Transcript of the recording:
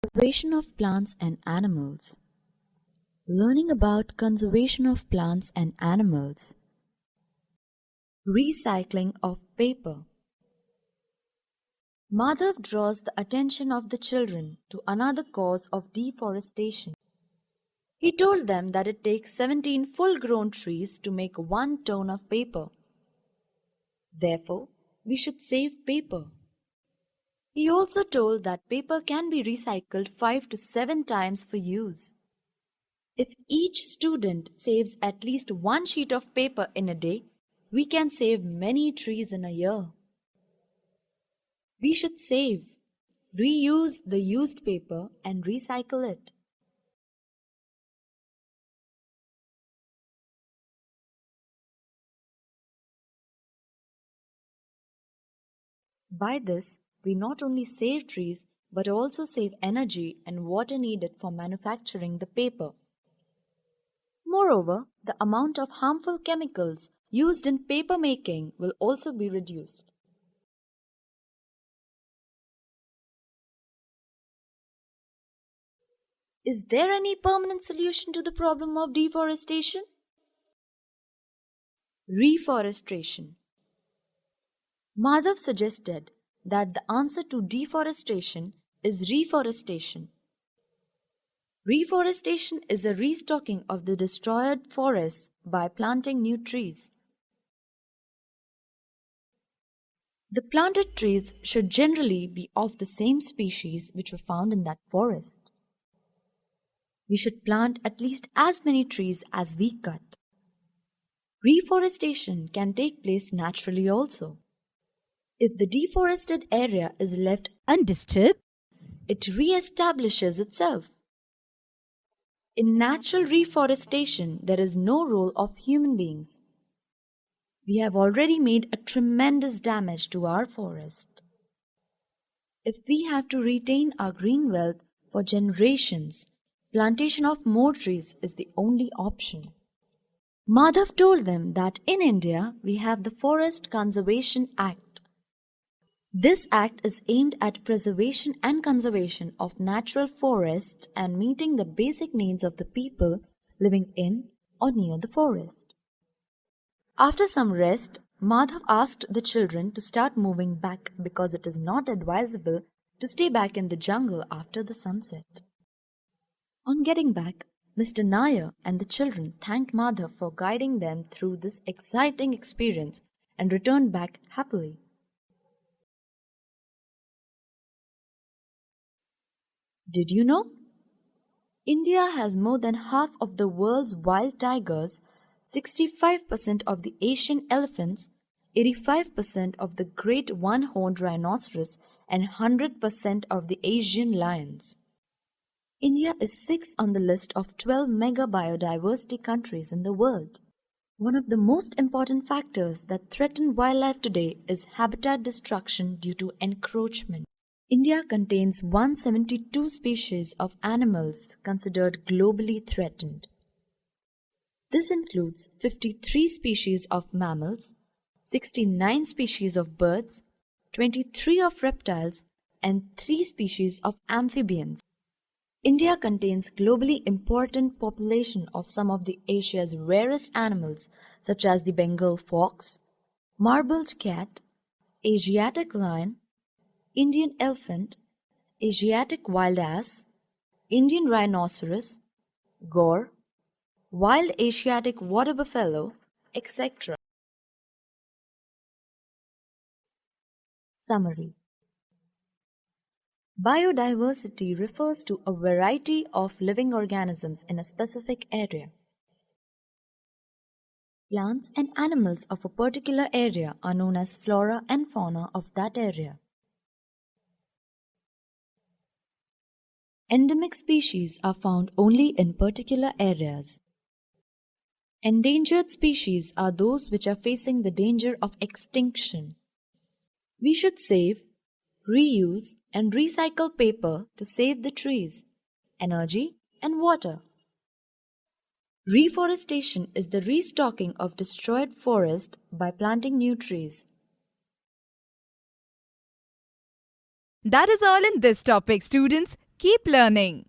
Conservation of plants and animals. Learning about conservation of plants and animals. Recycling of paper. Madhav draws the attention of the children to another cause of deforestation. He told them that it takes 17 full-grown trees to make 1 ton of paper. Therefore, we should save paper. He also told that paper can be recycled 5 to 7 times for use. If each student saves at least 1 sheet of paper in a day, we can save many trees in a year. We should save, reuse the used paper and recycle it. By this, we not only save trees but also save energy and water needed for manufacturing the paper. Moreover, the amount of harmful chemicals used in paper making will also be reduced. Is there any permanent solution to the problem of deforestation? Reforestation. Madhav suggested that the answer to deforestation is reforestation. Reforestation is a restocking of the destroyed forests by planting new trees. The planted trees should generally be of the same species which were found in that forest. We should plant at least as many trees as we cut. Reforestation can take place naturally also. If the deforested area is left undisturbed, it re-establishes itself. In natural reforestation, there is no role of human beings. We have already made a tremendous damage to our forest. If we have to retain our green wealth for generations, plantation of more trees is the only option. Madhav told them that in India we have the Forest Conservation Act. This act is aimed at preservation and conservation of natural forests and meeting the basic needs of the people living in or near the forest. After some rest, Madhav asked the children to start moving back because it is not advisable to stay back in the jungle after the sunset. On getting back, Mr. Nair and the children thanked Madhav for guiding them through this exciting experience and returned back happily. Did you know? India has more than half of the world's wild tigers, 65% of the Asian elephants, 85% of the great one-horned rhinoceros, and 100% of the Asian lions. India is sixth on the list of 12 mega biodiversity countries in the world. One of the most important factors that threaten wildlife today is habitat destruction due to encroachment. India contains 172 species of animals considered globally threatened. This includes 53 species of mammals, 69 species of birds, 23 of reptiles, and 3 species of amphibians. India contains globally important population of some of the Asia's rarest animals such as the Bengal fox, marbled cat, Asiatic lion, Indian elephant, Asiatic wild ass, Indian rhinoceros, gaur, wild Asiatic water buffalo, etc. Summary. Biodiversity refers to a variety of living organisms in a specific area. Plants and animals of a particular area are known as flora and fauna of that area. Endemic species are found only in particular areas. Endangered species are those which are facing the danger of extinction. We should save, reuse, and recycle paper to save the trees, energy, and water. Reforestation is the restocking of destroyed forest by planting new trees. That is all in this topic, students. Keep learning.